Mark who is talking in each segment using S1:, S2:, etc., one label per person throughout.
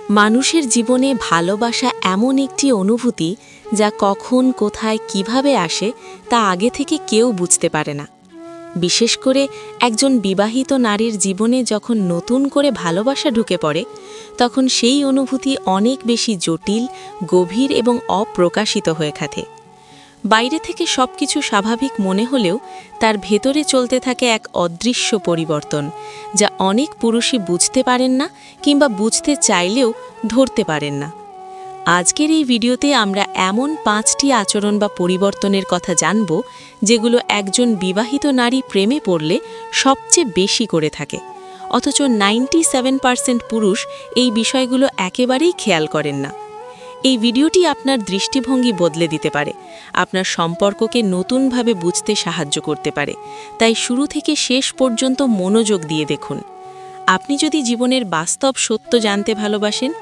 S1: মানুষের জীবনে ভালোবাসা এমন একটি অনুভূতি যা কখন কোথায় কিভাবে আসে তা আগে থেকে কেউ বুঝতে পারে না। বিশেষ করে একজন বিবাহিত নারীর জীবনে যখন নতুন করে ভালোবাসা ঢুকে পড়ে তখন সেই অনুভূতি অনেক বেশি জটিল, গভীর এবং অপ্রকাশিত হয়ে থাকে। বাইরে থেকে সবকিছু স্বাভাবিক মনে হলেও তার ভেতরে চলতে থাকে এক অদৃশ্য পরিবর্তন, যা অনেক পুরুষই বুঝতে পারেন না কিংবা বুঝতে চাইলেও ধরতে পারেন না। আজকের এই ভিডিওতে আমরা এমন 5টি আচরণ বা পরিবর্তনের কথা জানব যেগুলো একজন বিবাহিত নারী প্রেমে পড়লে সবচেয়ে বেশি করে থাকে, অথচ 97% পুরুষ এই বিষয়গুলো একেবারেই খেয়াল করেন না। এই ভিডিওটি আপনার দৃষ্টিভঙ্গি বদলে দিতে পারে, আপনার সম্পর্ককে নতুনভাবে বুঝতে সাহায্য করতে পারে। তাই শুরু থেকে শেষ পর্যন্ত মনোযোগ দিয়ে দেখুন। আপনি যদি জীবনের বাস্তব সত্য জানতে ভালোবাসেন,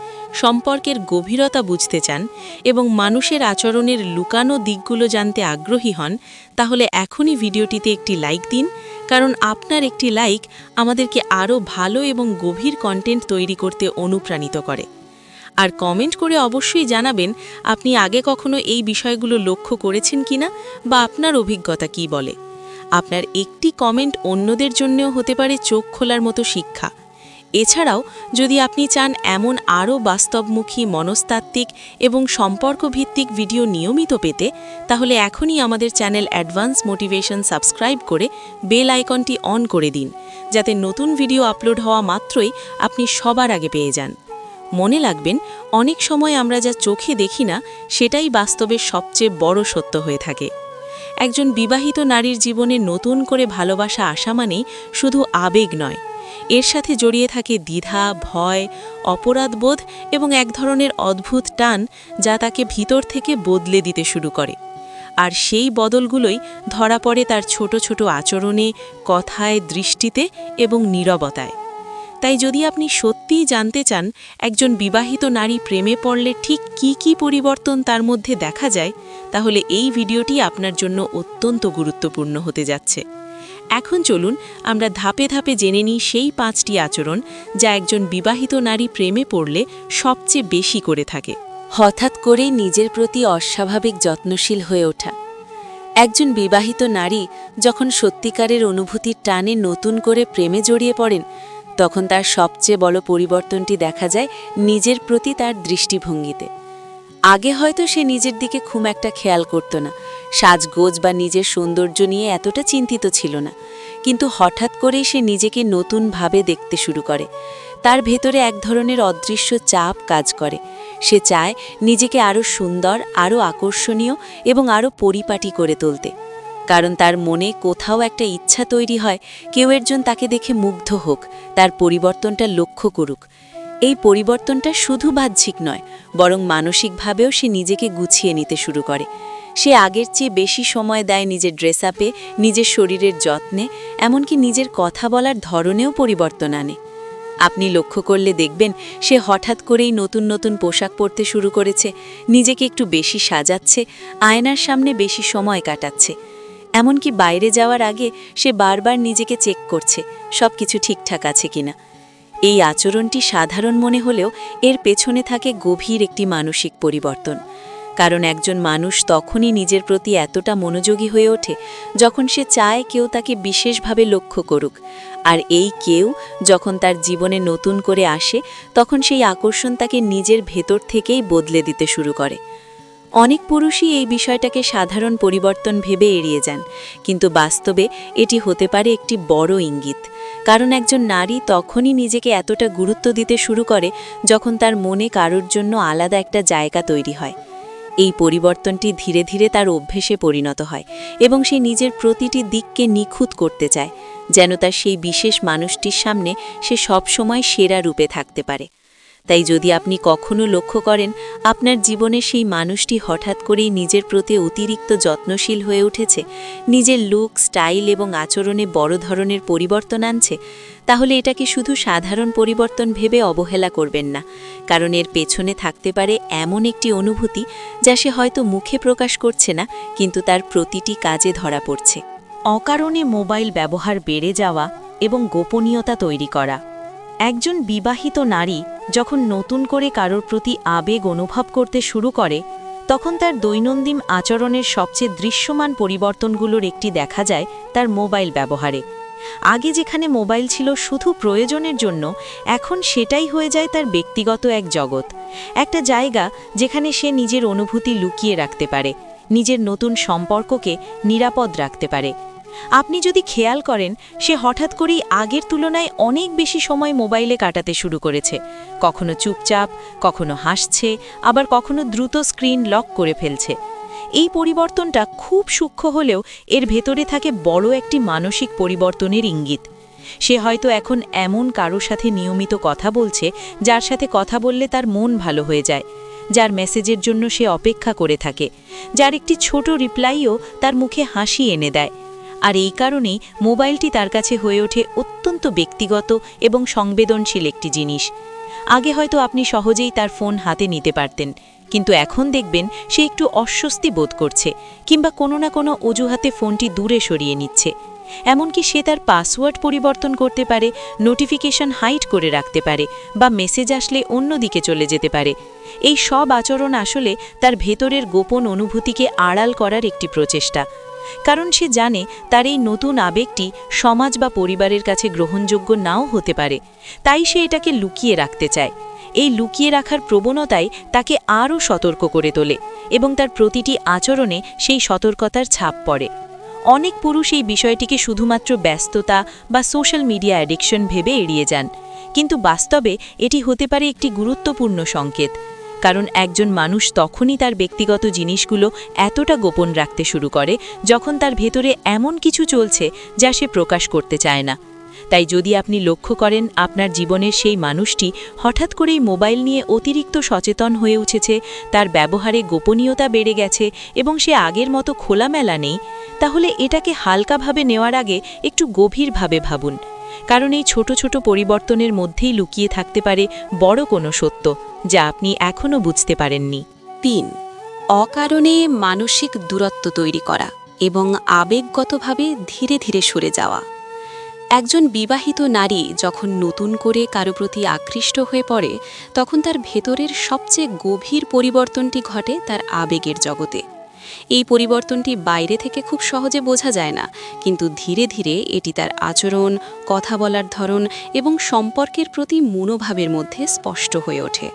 S1: সম্পর্কের গভীরতা বুঝতে চান এবং মানুষের আচরণের লুকানো দিকগুলো জানতে আগ্রহী হন, তাহলে এখনই ভিডিওটিতে একটি লাইক দিন, কারণ আপনার একটি লাইক আমাদেরকে আরও ভালো এবং গভীর কন্টেন্ট তৈরি করতে অনুপ্রাণিত করে। আর কমেন্ট করে অবশ্যই জানাবেন আপনি আগে কখনো এই বিষয়গুলো লক্ষ্য করেছেন কিনা বা আপনার অভিজ্ঞতা কি বলে। আপনার একটি কমেন্ট অন্যদের জন্যও হতে পারে চোখ খোলার মতো শিক্ষা। এছাড়াও যদি আপনি চান এমন আরও বাস্তবমুখী, মনস্তাত্ত্বিক এবং সম্পর্কভিত্তিক ভিডিও নিয়মিত পেতে, তাহলে এখনই আমাদের চ্যানেল অ্যাডভান্স মোটিভেশন সাবস্ক্রাইব করে বেল আইকনটি অন করে দিন, যাতে নতুন ভিডিও আপলোড হওয়া মাত্রই আপনি সবার আগে পেয়ে যান। মনে রাখবেন, অনেক সময় আমরা যা চোখে দেখি না সেটাই বাস্তবের সবচেয়ে বড় সত্য হয়ে থাকে। একজন বিবাহিত নারীর জীবনে নতুন করে ভালোবাসা আসা মানেই শুধু আবেগ নয়, এর সাথে জড়িয়ে থাকে দ্বিধা, ভয়, অপরাধবোধ এবং এক ধরনের অদ্ভুত টান যা তাকে ভিতর থেকে বদলে দিতে শুরু করে। আর সেই বদলগুলোই ধরা পড়ে তার ছোট ছোট আচরণে, কথায়, দৃষ্টিতে এবং নীরবতায়। তাই যদি আপনি সত্যিই জানতে চান একজন বিবাহিত নারী প্রেমে পড়লে ঠিক কি পরিবর্তন তার মধ্যে দেখা যায়, তাহলে এই ভিডিওটি আপনার জন্য অত্যন্ত গুরুত্বপূর্ণ হতে যাচ্ছে। এখন চলুন আমরা ধাপে ধাপে জেনে নিই সেই 5টি আচরণ যা একজন বিবাহিত নারী প্রেমে পড়লে সবচেয়ে বেশি করে থাকে। হঠাৎ করে নিজের প্রতি অস্বাভাবিক যত্নশীল হয়ে ওঠা। একজন বিবাহিত নারী যখন সত্যিকারের অনুভূতির টানে নতুন করে প্রেমে জড়িয়ে পড়েন, তখন তার সবচেয়ে বড় পরিবর্তনটি দেখা যায় নিজের প্রতি তার দৃষ্টিভঙ্গিতে। আগে হয়তো সে নিজের দিকে খুব একটা খেয়াল করত না, সাজগোজ বা নিজের সৌন্দর্য নিয়ে এতটা চিন্তিত ছিল না, কিন্তু হঠাৎ করেই সে নিজেকে নতুনভাবে দেখতে শুরু করে। তার ভেতরে এক ধরনের অদৃশ্য চাপ কাজ করে। সে চায় নিজেকে আরও সুন্দর, আরও আকর্ষণীয় এবং আরও পরিপাটি করে তুলতে, কারণ তার মনে কোথাও একটা ইচ্ছা তৈরি হয় কেউ একজন তাকে দেখে মুগ্ধ হোক, তার পরিবর্তনটা লক্ষ্য করুক। এই পরিবর্তনটা শুধু বাহ্যিক নয়, বরং মানসিকভাবেও সে নিজেকে গুছিয়ে নিতে শুরু করে। সে আগের চেয়ে বেশি সময় দেয় নিজের ড্রেস আপে, নিজের শরীরের যত্নে, এমনকি নিজের কথা বলার ধরনেও পরিবর্তন আনে। আপনি লক্ষ্য করলে দেখবেন সে হঠাৎ করেই নতুন নতুন পোশাক পরতে শুরু করেছে, নিজেকে একটু বেশি সাজাচ্ছে, আয়নার সামনে বেশি সময় কাটাচ্ছে। এমনকি বাইরে যাওয়ার আগে সে বারবার নিজেকে চেক করছে সবকিছু ঠিকঠাক আছে কিনা। এই আচরণটি সাধারণ মনে হলেও এর পেছনে থাকে গভীর একটি মানসিক পরিবর্তন। কারণ একজন মানুষ তখনই নিজের প্রতি এতটা মনোযোগী হয়ে ওঠে যখন সে চায় কেউ তাকে বিশেষভাবে লক্ষ্য করুক। আর এই কেউ যখন তার জীবনে নতুন করে আসে, তখন সেই আকর্ষণ তাকে নিজের ভেতর থেকেই বদলে দিতে শুরু করে। অনেক পুরুষই এই বিষয়টাকে সাধারণ পরিবর্তন ভেবে এড়িয়ে যান, কিন্তু বাস্তবে এটি হতে পারে একটি বড় ইঙ্গিত। কারণ একজন নারী তখনই নিজেকে এতটা গুরুত্ব দিতে শুরু করে যখন তার মনে কারোর জন্য আলাদা একটা জায়গা তৈরি হয়। এই পরিবর্তনটি ধীরে ধীরে তার অভ্যেসে পরিণত হয় এবং সে নিজের প্রতিটি দিককে নিখুঁত করতে চায়, যেন তার সেই বিশেষ মানুষটির সামনে সে সবসময় সেরা রূপে থাকতে পারে। তাই যদি আপনি কখনো লক্ষ্য করেন আপনার জীবনে সেই মানুষটি হঠাৎ করেই নিজের প্রতি অতিরিক্ত যত্নশীল হয়ে উঠেছে, নিজের লুক, স্টাইল এবং আচরণে বড় ধরনের পরিবর্তন আনছে, তাহলে এটাকে শুধু সাধারণ পরিবর্তন ভেবে অবহেলা করবেন না, কারণ এর পেছনে থাকতে পারে এমন একটি অনুভূতি যা সে হয়তো মুখে প্রকাশ করছে না, কিন্তু তার প্রতিটি কাজে ধরা পড়ছে। অকারণে মোবাইল ব্যবহার বেড়ে যাওয়া এবং গোপনীয়তা তৈরি করা।
S2: একজন বিবাহিত নারী যখন নতুন করে কারোর প্রতি আবেগ অনুভব করতে শুরু করে তখন তার দৈনন্দিন আচরণের সবচেয়ে দৃশ্যমান পরিবর্তনগুলোর একটি দেখা যায় তার মোবাইল ব্যবহারে। আগে যেখানে মোবাইল ছিল শুধু প্রয়োজনের জন্য, এখন সেটাই হয়ে যায় তার ব্যক্তিগত এক জগৎ, একটা জায়গা যেখানে সে নিজের অনুভূতি লুকিয়ে রাখতে পারে, নিজের নতুন সম্পর্ককে নিরাপদ রাখতে পারে। আপনি যদি খেয়াল করেন, সে হঠাৎ করেই আগের তুলনায় অনেক বেশি সময় মোবাইলে কাটাতে শুরু করেছে, কখনো চুপচাপ, কখনো হাসছে, আবার কখনো দ্রুত স্ক্রিন লক করে ফেলছে। এই পরিবর্তনটা খুব সূক্ষ্ম হলেও এর ভেতরে থাকে বড় একটি মানসিক পরিবর্তনের ইঙ্গিত। সে হয়তো এখন এমন কারোর সাথে নিয়মিত কথা বলছে যার সাথে কথা বললে তার মন ভালো হয়ে যায়, যার মেসেজের জন্য সে অপেক্ষা করে থাকে, যার একটি ছোট রিপ্লাইও তার মুখে হাসি এনে দেয়। আর এই কারণেই মোবাইলটি তার কাছে হয়ে ওঠে অত্যন্ত ব্যক্তিগত এবং সংবেদনশীল একটি জিনিস। আগে হয়তো আপনি সহজেই তার ফোন হাতে নিতে পারতেন, কিন্তু এখন দেখবেন সে একটু অস্বস্তি বোধ করছে, কিংবা কোনো না কোনো অজুহাতে ফোনটি দূরে সরিয়ে নিচ্ছে। এমনকি সে তার পাসওয়ার্ড পরিবর্তন করতে পারে, নোটিফিকেশন হাইড করে রাখতে পারে, বা মেসেজ আসলে অন্যদিকে চলে যেতে পারে। এই সব আচরণ আসলে তার ভেতরের গোপন অনুভূতিকে আড়াল করার একটি প্রচেষ্টা, কারণ সে জানে তার এই নতুন আবেগটি সমাজ বা পরিবারের কাছে গ্রহণযোগ্য নাও হতে পারে। তাই সে এটাকে লুকিয়ে রাখতে চায়। এই লুকিয়ে রাখার প্রবণতাই তাকে আরও সতর্ক করে তোলে, এবং তার প্রতিটি আচরণে সেই সতর্কতার ছাপ পড়ে। অনেক পুরুষ এই বিষয়টিকে শুধুমাত্র ব্যস্ততা বা সোশ্যাল মিডিয়া অ্যাডিকশন ভেবে এড়িয়ে যান, কিন্তু বাস্তবে এটি হতে পারে একটি গুরুত্বপূর্ণ সংকেত। কারণ একজন মানুষ তখনই তার ব্যক্তিগত জিনিসগুলো এতটা গোপন রাখতে শুরু করে যখন তার ভেতরে এমন কিছু চলছে যা সে প্রকাশ করতে চায় না। তাই যদি আপনি লক্ষ্য করেন আপনার জীবনের সেই মানুষটি হঠাৎ করেই মোবাইল নিয়ে অতিরিক্ত সচেতন হয়ে উঠেছে, তার ব্যবহারে গোপনীয়তা বেড়ে গেছে এবং সে আগের মতো খোলামেলা নেই, তাহলে এটাকে হালকাভাবে নেওয়ার আগে একটু গভীরভাবে ভাবুন। কারণ এই ছোট ছোট পরিবর্তনের মধ্যেই লুকিয়ে থাকতে পারে বড় কোনো সত্য যা আপনি এখনও বুঝতে পারেননি।
S1: ৩. অকারণে মানসিক দূরত্ব তৈরি করা এবং আবেগগতভাবে ধীরে ধীরে সরে যাওয়া। একজন বিবাহিত নারী যখন নতুন করে কারো প্রতি আকৃষ্ট হয়ে পড়ে, তখন তার ভেতরের সবচেয়ে গভীর পরিবর্তনটি ঘটে তার আবেগের জগতে। এই পরিবর্তনটি বাইরে থেকে খুব সহজে বোঝা যায় না, কিন্তু ধীরে ধীরে এটি তার আচরণ, কথা বলার ধরন এবং সম্পর্কের প্রতি মনোভাবের মধ্যে স্পষ্ট হয়ে ওঠে।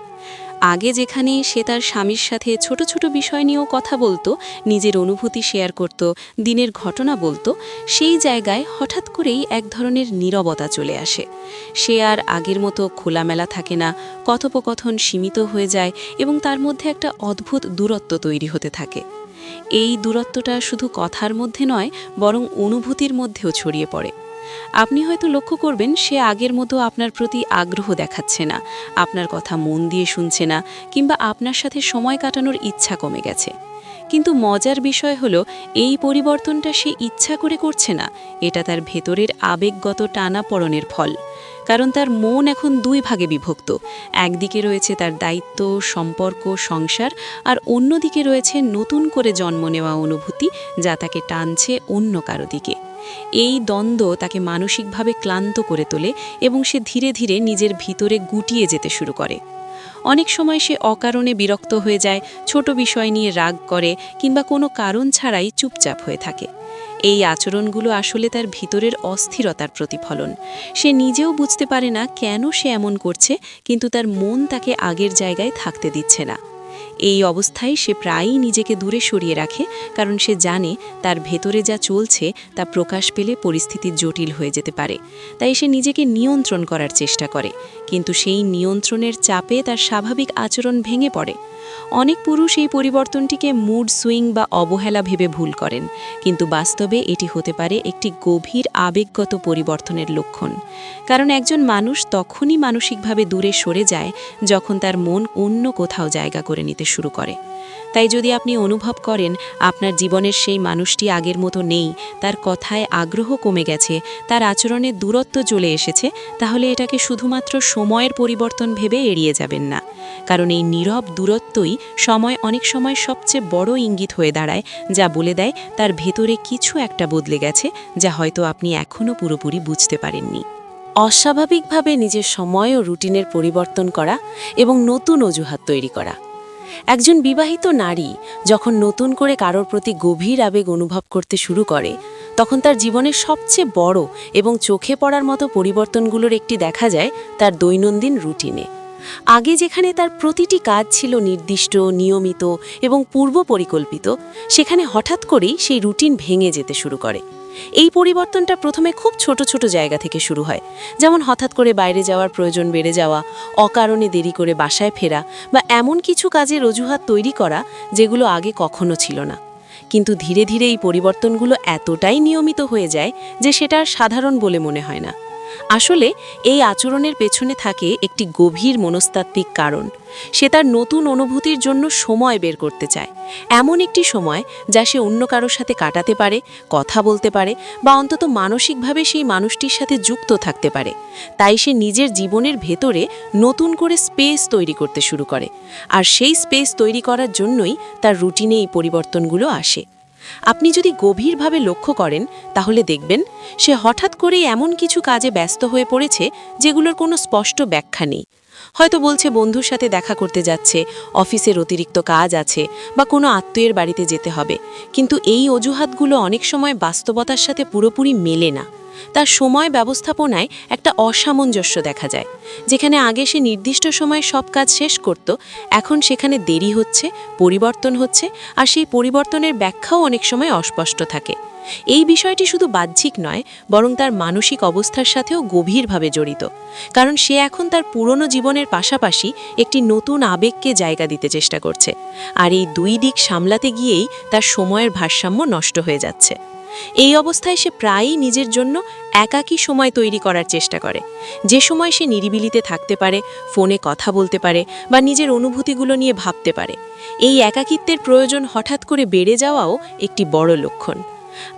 S1: আগে যেখানে সে তার স্বামীর সাথে ছোট ছোট বিষয় নিয়েও কথা বলতো, নিজের অনুভূতি শেয়ার করত, দিনের ঘটনা বলতো, সেই জায়গায় হঠাৎ করেই এক ধরনের নীরবতা চলে আসে। সে আর আগের মতো খোলামেলা থাকে না, কথোপকথন সীমিত হয়ে যায় এবং তার মধ্যে একটা অদ্ভুত দূরত্ব তৈরি হতে থাকে। এই দূরত্বটা শুধু কথার মধ্যে নয়, বরং অনুভূতির মধ্যেও ছড়িয়ে পড়ে। আপনি হয়তো লক্ষ্য করবেন সে আগের মতো আপনার প্রতি আগ্রহ দেখাচ্ছে না, আপনার কথা মন দিয়ে শুনছে না, কিংবা আপনার সাথে সময় কাটানোর ইচ্ছা কমে গেছে। কিন্তু মজার বিষয় হলো, এই পরিবর্তনটা সে ইচ্ছা করে করছে না, এটা তার ভেতরের আবেগগত টানাপড়নের ফল। কারণ তার মন এখন দুই ভাগে বিভক্ত। একদিকে রয়েছে তার দায়িত্ব, সম্পর্ক, সংসার, আর অন্যদিকে রয়েছে নতুন করে জন্ম নেওয়া অনুভূতি যা তাকে টানছে অন্য কারো দিকে। এই দ্বন্দ্ব তাকে মানসিকভাবে ক্লান্ত করে তোলে এবং সে ধীরে ধীরে নিজের ভিতরে গুটিয়ে যেতে শুরু করে। অনেক সময় সে অকারণে বিরক্ত হয়ে যায়, ছোট বিষয় নিয়ে রাগ করে, কিংবা কোনো কারণ ছাড়াই চুপচাপ হয়ে থাকে। এই আচরণগুলো আসলে তার ভিতরের অস্থিরতার প্রতিফলন। সে নিজেও বুঝতে পারে না কেন সে এমন করছে, কিন্তু তার মন তাকে আগের জায়গায় থাকতে দিচ্ছে না। এই অবস্থায় সে প্রায়ই নিজেকে দূরে সরিয়ে রাখে, কারণ সে জানে তার ভেতরে যা চলছে তা প্রকাশ পেলে পরিস্থিতি জটিল হয়ে যেতে পারে। তাই সে নিজেকে নিয়ন্ত্রণ করার চেষ্টা করে, কিন্তু সেই নিয়ন্ত্রণের চাপে তার স্বাভাবিক আচরণ ভেঙে পড়ে। অনেক পুরুষ এই পরিবর্তনটিকে মুড সুইং বা অবহেলা ভেবে ভুল করেন, কিন্তু বাস্তবে এটি হতে পারে একটি গভীর আবেগগত পরিবর্তনের লক্ষণ। কারণ একজন মানুষ তখনই মানসিকভাবে দূরে সরে যায় যখন তার মন অন্য কোথাও জায়গা করে নিতে শুরু করে। তাই যদি আপনি অনুভব করেন আপনার জীবনের সেই মানুষটি আগের মতো নেই, তার কথায় আগ্রহ কমে গেছে, তার আচরণে দূরত্ব চলে এসেছে, তাহলে এটাকে শুধুমাত্র সময়ের পরিবর্তন ভেবে এড়িয়ে যাবেন না। কারণ এই নীরব দূরত্বই অনেক সময় সবচেয়ে বড় ইঙ্গিত হয়ে দাঁড়ায়, যা বলে দেয় তার ভেতরে কিছু একটা বদলে গেছে, যা হয়তো আপনি এখনও পুরোপুরি বুঝতে পারেননি। অস্বাভাবিকভাবে নিজের সময় ও রুটিনের পরিবর্তন করা এবং নতুন অজুহাত তৈরি করা। একজন বিবাহিত নারী যখন নতুন করে কারোর প্রতি গভীর আবেগ অনুভব করতে শুরু করে, তখন তার জীবনের সবচেয়ে বড় এবং চোখে পড়ার মতো পরিবর্তনগুলোর একটি দেখা যায় তার দৈনন্দিন রুটিনে। আগে যেখানে তার প্রতিটি কাজ ছিল নির্দিষ্ট, নিয়মিত এবং পূর্ব পরিকল্পিত, সেখানে হঠাৎ করেই সেই রুটিন ভেঙে যেতে শুরু করে। এই পরিবর্তনটা প্রথমে খুব ছোট ছোট জায়গা থেকে শুরু হয়, যেমন হঠাৎ করে বাইরে যাওয়ার প্রয়োজন বেড়ে যাওয়া, অকারণে দেরি করে বাসায় ফেরা বা এমন কিছু কাজের অজুহাত তৈরি করা যেগুলো আগে কখনো ছিল না। কিন্তু ধীরে ধীরে এই পরিবর্তনগুলো এতটাই নিয়মিত হয়ে যায় যে সেটা আর সাধারণ বলে মনে হয় না। আসলে এই আচরণের পেছনে থাকে একটি গভীর মনস্তাত্ত্বিক কারণ। সে তার নতুন অনুভূতির জন্য সময় বের করতে চায়, এমন একটি সময় যা সে অন্য কারোর সাথে কাটাতে পারে, কথা বলতে পারে বা অন্তত মানসিকভাবে সেই মানুষটির সাথে যুক্ত থাকতে পারে। তাই সে নিজের জীবনের ভেতরে নতুন করে স্পেস তৈরি করতে শুরু করে, আর সেই স্পেস তৈরি করার জন্যই তার রুটিনে এই পরিবর্তনগুলো আসে। আপনি যদি গভীরভাবে লক্ষ্য করেন, তাহলে দেখবেন সে হঠাৎ করেই এমন কিছু কাজে ব্যস্ত হয়ে পড়েছে যেগুলোর কোনো স্পষ্ট ব্যাখ্যা নেই। হয়তো বলছে বন্ধুর সাথে দেখা করতে যাচ্ছে, অফিসের অতিরিক্ত কাজ আছে বা কোনো আত্মীয়ের বাড়িতে যেতে হবে, কিন্তু এই অজুহাতগুলো অনেক সময় বাস্তবতার সাথে পুরোপুরি মেলে না। তার সময় ব্যবস্থাপনায় একটা অসামঞ্জস্য দেখা যায়। যেখানে আগে সে নির্দিষ্ট সময়ে সব কাজ শেষ করত, এখন সেখানে দেরি হচ্ছে, পরিবর্তন হচ্ছে, আর সেই পরিবর্তনের ব্যাখ্যাও অনেক সময় অস্পষ্ট থাকে। এই বিষয়টি শুধু বাহ্যিক নয়, বরং তার মানসিক অবস্থার সাথেও গভীরভাবে জড়িত। কারণ সে এখন তার পুরনো জীবনের পাশাপাশি একটি নতুন আবেগকে জায়গা দিতে চেষ্টা করছে, আর এই দুই দিক সামলাতে গিয়েই তার সময়ের ভারসাম্য নষ্ট হয়ে যাচ্ছে। এই অবস্থায় সে প্রায়ই নিজের জন্য একাকী সময় তৈরি করার চেষ্টা করে, যে সময় সে নিরিবিলিতে থাকতে পারে, ফোনে কথা বলতে পারে বা নিজের অনুভূতিগুলো নিয়ে ভাবতে পারে। এই একাকিত্বের প্রয়োজন হঠাৎ করে বেড়ে যাওয়াও একটি বড় লক্ষণ।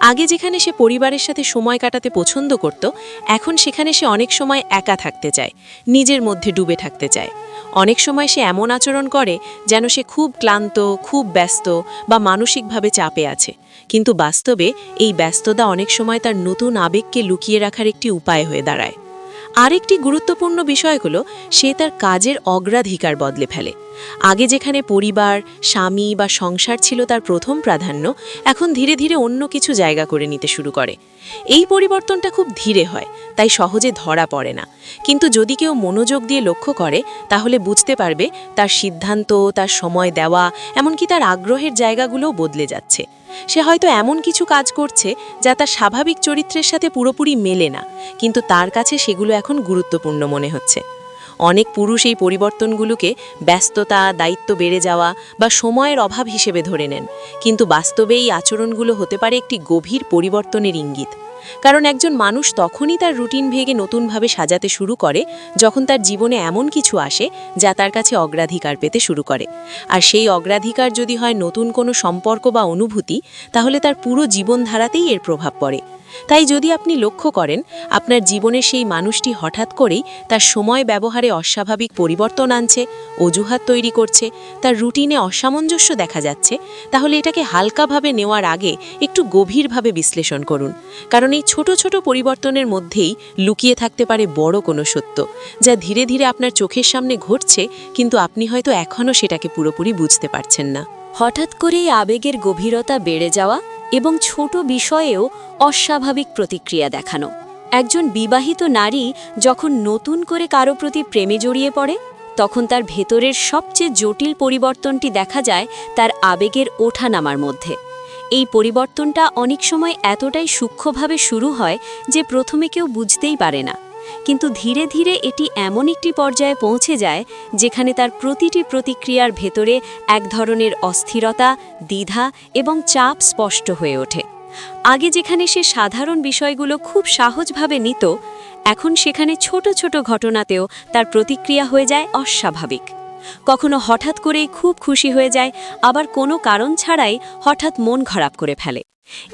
S1: আগে যেখানে সে পরিবারের সাথে সময় কাটাতে পছন্দ করত, এখন সেখানে সে অনেক সময় একা থাকতে চায়, নিজের মধ্যে ডুবে থাকতে চায়। অনেক সময় সে এমন আচরণ করে যেন সে খুব ক্লান্ত, খুব ব্যস্ত বা মানসিকভাবে চাপে আছে, কিন্তু বাস্তবে এই ব্যস্ততা অনেক সময় তার নতুন আবেগকে লুকিয়ে রাখার একটি উপায় হয়ে দাঁড়ায়। আরেকটি গুরুত্বপূর্ণ বিষয় হলো সে তার কাজের অগ্রাধিকার বদলে ফেলে। আগে যেখানে পরিবার, স্বামী বা সংসার ছিল তার প্রথম প্রাধান্য, এখন ধীরে ধীরে অন্য কিছু জায়গা করে নিতে শুরু করে। এই পরিবর্তনটা খুব ধীরে হয়, তাই সহজে ধরা পড়ে না, কিন্তু যদি কেউ মনোযোগ দিয়ে লক্ষ্য করে, তাহলে বুঝতে পারবে তার সিদ্ধান্ত, তার সময় দেওয়া, এমনকি তার আগ্রহের জায়গাগুলোও বদলে যাচ্ছে। সে হয়তো এমন কিছু কাজ করছে যা তার স্বাভাবিক চরিত্রের সাথে পুরোপুরি মেলে না, কিন্তু তার কাছে সেগুলো এখন গুরুত্বপূর্ণ মনে হচ্ছে। অনেক পুরুষ এই পরিবর্তনগুলোকে ব্যস্ততা, দায়িত্ব বেড়ে যাওয়া বা সময়ের অভাব হিসেবে ধরে নেন, কিন্তু বাস্তবে এই আচরণগুলো হতে পারে একটি গভীর পরিবর্তনের ইঙ্গিত। কারণ একজন মানুষ তখনই তার রুটিন ভেঙে নতুনভাবে সাজাতে শুরু করে যখন তার জীবনে এমন কিছু আসে যা তার কাছে অগ্রাধিকার পেতে শুরু করে। আর সেই অগ্রাধিকার যদি হয় নতুন কোনো সম্পর্ক বা অনুভূতি, তাহলে তার পুরো জীবনধারাতেই এর প্রভাব পড়ে। তাই যদি আপনি লক্ষ্য করেন আপনার জীবনের সেই মানুষটি হঠাৎ করেই তার সময় ব্যবহারে অস্বাভাবিক পরিবর্তন আনছে, অজুহাত তৈরি করছে, তার রুটিনে অসামঞ্জস্য দেখা যাচ্ছে, তাহলে এটাকে হালকাভাবে নেওয়ার আগে একটু গভীরভাবে বিশ্লেষণ করুন। কারণ এই ছোট ছোট পরিবর্তনের মধ্যেই লুকিয়ে থাকতে পারে বড় কোনো সত্য, যা ধীরে ধীরে আপনার চোখের সামনে ঘটছে, কিন্তু আপনি হয়তো এখনও সেটাকে পুরোপুরি বুঝতে পারছেন না।
S2: হঠাৎ করেই আবেগের গভীরতা বেড়ে যাওয়া এবং ছোট বিষয়েও অস্বাভাবিক প্রতিক্রিয়া দেখানো। একজন বিবাহিত নারী যখন নতুন করে কারো প্রতি প্রেমে জড়িয়ে পড়ে, তখন তার ভেতরের সবচেয়ে জটিল পরিবর্তনটি দেখা যায় তার আবেগের ওঠানামার মধ্যে। এই পরিবর্তনটা অনেক সময় এতটাই সূক্ষ্মভাবে শুরু হয় যে প্রথমে কেউ বুঝতেই পারে না, কিন্তু ধীরে ধীরে এটি এমন একটি পর্যায়ে পৌঁছে যায় যেখানে তার প্রতিটি প্রতিক্রিয়ার ভেতরে এক ধরনের অস্থিরতা, দ্বিধা এবং চাপ স্পষ্ট হয়ে ওঠে। আগে যেখানে সে সাধারণ বিষয়গুলো খুব সহজভাবে নিত, এখন সেখানে ছোট ছোট ঘটনাতেও তার প্রতিক্রিয়া হয়ে যায় অস্বাভাবিক। কখনো হঠাৎ করেই খুব খুশি হয়ে যায়, আবার কোনো কারণ ছাড়াই হঠাৎ মন খারাপ করে ফেলে।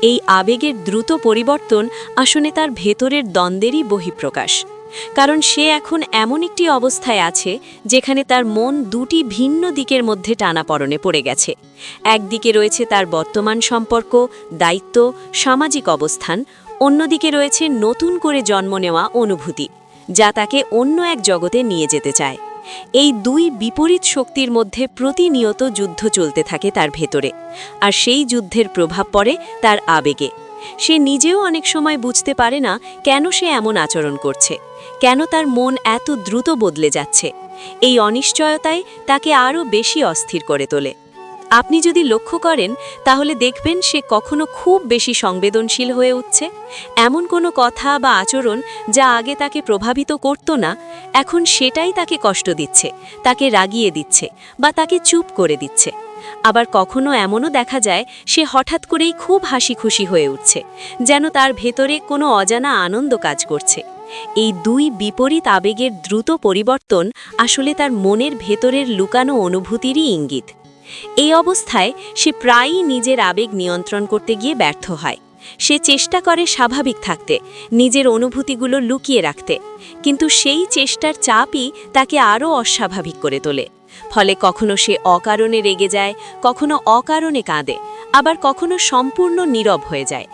S2: এই আবেগের দ্রুত পরিবর্তন আসলে তার ভেতরের দ্বন্দ্বেরই বহিঃপ্রকাশ। কারণ সে এখন এমন একটি অবস্থায় আছে যেখানে তার মন দুটি ভিন্ন দিকের মধ্যে টানাপড়নে পড়ে গেছে। একদিকে রয়েছে তার বর্তমান সম্পর্ক, দায়িত্ব, সামাজিক অবস্থান, অন্যদিকে রয়েছে নতুন করে জন্ম নেওয়া অনুভূতি, যা তাকে অন্য এক জগতে নিয়ে যেতে চায়। এই দুই বিপরীত শক্তির মধ্যে প্রতিনিয়ত যুদ্ধ চলতে থাকে তার ভেতরে, আর সেই যুদ্ধের প্রভাব পড়ে তার আবেগে। সে নিজেও অনেক সময় বুঝতে পারে না কেন সে এমন আচরণ করছে, কেন তার মন এত দ্রুত বদলে যাচ্ছে। এই অনিশ্চয়তায় তাকে আরও বেশি অস্থির করে তোলে। আপনি যদি লক্ষ্য করেন তাহলে দেখবেন সে কখনো খুব বেশি সংবেদনশীল হয়ে উঠছে। এমন কোনো কথা বা আচরণ যা আগে তাকে প্রভাবিত করত না, এখন সেটাই তাকে কষ্ট দিচ্ছে, তাকে রাগিয়ে দিচ্ছে বা তাকে চুপ করে দিচ্ছে। আবার কখনো এমনও দেখা যায় সে হঠাৎ করেই খুব হাসি খুশি হয়ে উঠছে, যেন তার ভেতরে কোনো অজানা আনন্দ কাজ করছে। এই দুই বিপরীত আবেগের দ্রুত পরিবর্তন আসলে তার মনের ভেতরের লুকানো অনুভূতিরই ইঙ্গিত। এই অবস্থায় সে প্রায়ই নিজের আবেগ নিয়ন্ত্রণ করতে গিয়ে ব্যর্থ হয়। সে চেষ্টা করে স্বাভাবিক থাকতে, নিজের অনুভূতিগুলো লুকিয়ে রাখতে, কিন্তু সেই চেষ্টার চাপই তাকে আরও অস্বাভাবিক করে তোলে। ফলে কখনো সে অকারণে রেগে যায়, কখনো অকারণে কাঁদে, আবার কখনো সম্পূর্ণ নীরব হয়ে যায়।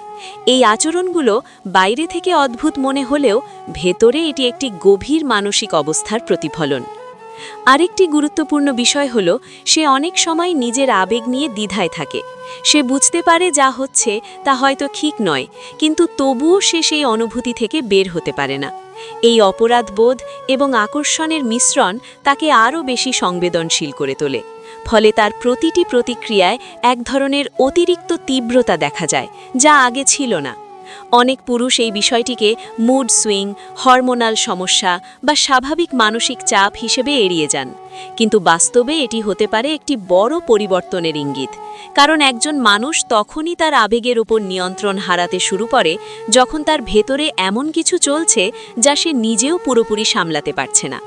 S2: এই আচরণগুলো বাইরে থেকে অদ্ভুত মনে হলেও ভেতরে এটি একটি গভীর মানসিক অবস্থার প্রতিফলন। আরেকটি গুরুত্বপূর্ণ বিষয় হল সে অনেক সময় নিজের আবেগ নিয়ে দ্বিধায় থাকে। সে বুঝতে পারে যা হচ্ছে তা হয়তো ঠিক নয়, কিন্তু তবুও সে সেই অনুভূতি থেকে বের হতে পারে না। এই অপরাধবোধ এবং আকর্ষণের মিশ্রণ তাকে আরও বেশি সংবেদনশীল করে তোলে। ফলে তার প্রতিটি প্রতিক্রিয়ায় এক ধরনের অতিরিক্ত তীব্রতা দেখা যায়, যা আগে ছিল না। অনেক পুরুষ এই বিষয়টিকে মুড সুইং, হরমোনাল সমস্যা বা স্বাভাবিক মানসিক চাপ হিসেবে এড়িয়ে যান, কিন্তু বাস্তবে এটি হতে পারে একটি বড় পরিবর্তনের ইঙ্গিত। কারণ একজন মানুষ তখনই তার আবেগের উপর নিয়ন্ত্রণ হারাতে শুরু করে যখন তার ভেতরে এমন কিছু চলছে যা সে নিজেও পুরোপুরি সামলাতে পারছে না।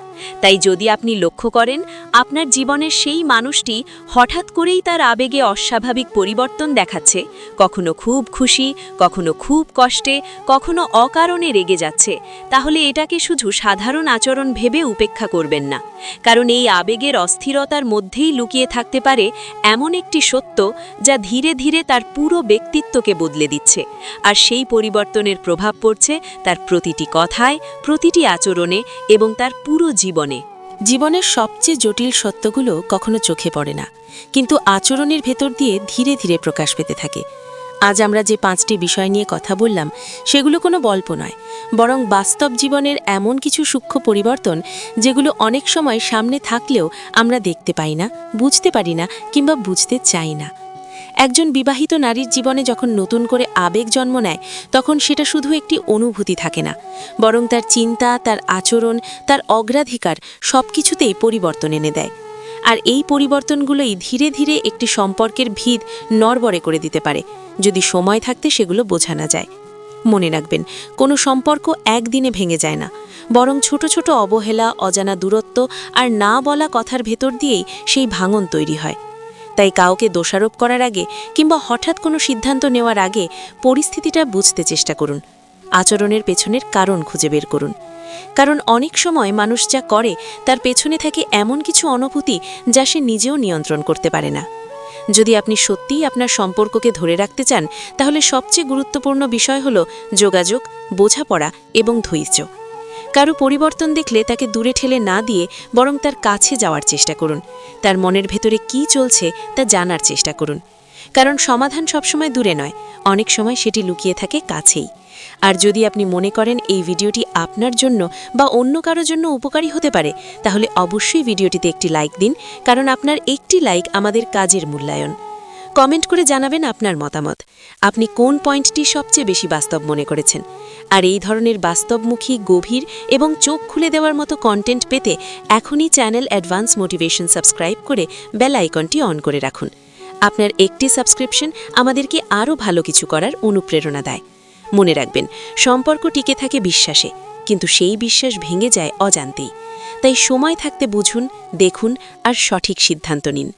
S2: তাই যদি আপনি লক্ষ্য করেন আপনার জীবনের সেই মানুষটি হঠাৎ করেই তার আবেগে অস্বাভাবিক পরিবর্তন দেখাচ্ছে, কখনো খুব খুশি, কখনো খুব কষ্টে, কখনো অকারণে রেগে যাচ্ছে, তাহলে এটাকে শুধু সাধারণ আচরণ ভেবে উপেক্ষা করবেন না। কারণ এই আবেগের অস্থিরতার মধ্যেই লুকিয়ে থাকতে পারে এমন একটি সত্য যা ধীরে ধীরে তার পুরো ব্যক্তিত্বকে বদলে দিচ্ছে, আর সেই পরিবর্তনের প্রভাব পড়ছে তার প্রতিটি কথায়, প্রতিটি আচরণে এবং তার পুরো জীবনে।
S1: জীবনের সবচেয়ে জটিল সত্যগুলো কখনো চোখে পড়ে না, কিন্তু আচরণের ভেতর দিয়ে ধীরে ধীরে প্রকাশ পেতে থাকে। আজ আমরা যে 5টি বিষয় নিয়ে কথা বললাম সেগুলো কোনো গল্প নয়, বরং বাস্তব জীবনের এমন কিছু সূক্ষ্ম পরিবর্তন যেগুলো অনেক সময় সামনে থাকলেও আমরা দেখতে পাই না, বুঝতে পারি না কিংবা বুঝতে চাই না। একজন বিবাহিত নারীর জীবনে যখন নতুন করে আবেগ জন্ম নেয় তখন সেটা শুধু একটি অনুভূতি থাকে না, বরং তার চিন্তা, তার আচরণ, তার অগ্রাধিকার সবকিছুতেই পরিবর্তন এনে দেয়। আর এই পরিবর্তনগুলোই ধীরে ধীরে একটি সম্পর্কের ভিত নড়বড়ে করে দিতে পারে, যদি সময় থাকতে সেগুলো বোঝানো যায়। মনে রাখবেন, কোনো সম্পর্ক একদিনে ভেঙে যায় না, বরং ছোট ছোট অবহেলা, অজানা দূরত্ব আর না বলা কথার ভেতর দিয়েই সেই ভাঙন তৈরি হয়। তাই কাউকে দোষারোপ করার আগে কিংবা হঠাৎ কোনো সিদ্ধান্ত নেওয়ার আগে পরিস্থিতিটা বুঝতে চেষ্টা করুন। আচরণের পেছনের কারণ খুঁজে বের করুন, কারণ অনেক সময় মানুষ যা করে তার পেছনে থাকে এমন কিছু অনুভূতি যা সে নিজেও নিয়ন্ত্রণ করতে পারে না। যদি আপনি সত্যিই আপনার সম্পর্ককে ধরে রাখতে চান তাহলে সবচেয়ে গুরুত্বপূর্ণ বিষয় হল যোগাযোগ, বোঝাপড়া এবং ধৈর্য। কারো পরিবর্তন দেখলে তাকে দূরে ঠেলে না দিয়ে বরং তার কাছে যাওয়ার চেষ্টা করুন, তার মনের ভেতরে কি চলছে তা জানার চেষ্টা করুন। কারণ সমাধান সবসময় দূরে নয়, অনেক সময় সেটি লুকিয়ে থাকে কাছেই। আর যদি আপনি মনে করেন এই ভিডিওটি আপনার জন্য বা অন্য কারো জন্য উপকারী হতে পারে তাহলে অবশ্যই ভিডিওটিতে একটি লাইক দিন, কারণ আপনার একটি লাইক আমাদের কাজের মূল্যায়ন। কমেন্ট করে জানাবেন আপনার মতামত, আপনি কোন পয়েন্টটি সবচেয়ে বেশি বাস্তব মনে করেছেন। আর এই ধরনের বাস্তবমুখী, গভীর এবং চোখ খুলে দেওয়ার মতো কন্টেন্ট পেতে এখনই চ্যানেল অ্যাডভান্স মোটিভেশন সাবস্ক্রাইব করে বেল আইকনটি অন করে রাখুন। আপনার একটি সাবস্ক্রিপশন আমাদেরকে আরও ভালো কিছু করার অনুপ্রেরণা দেয়। মনে রাখবেন, সম্পর্ক টিকে থাকে বিশ্বাসে, কিন্তু সেই বিশ্বাস ভেঙে যায় অজান্তেই। তাই সময় থাকতে বুঝুন, দেখুন আর সঠিক সিদ্ধান্ত নিন।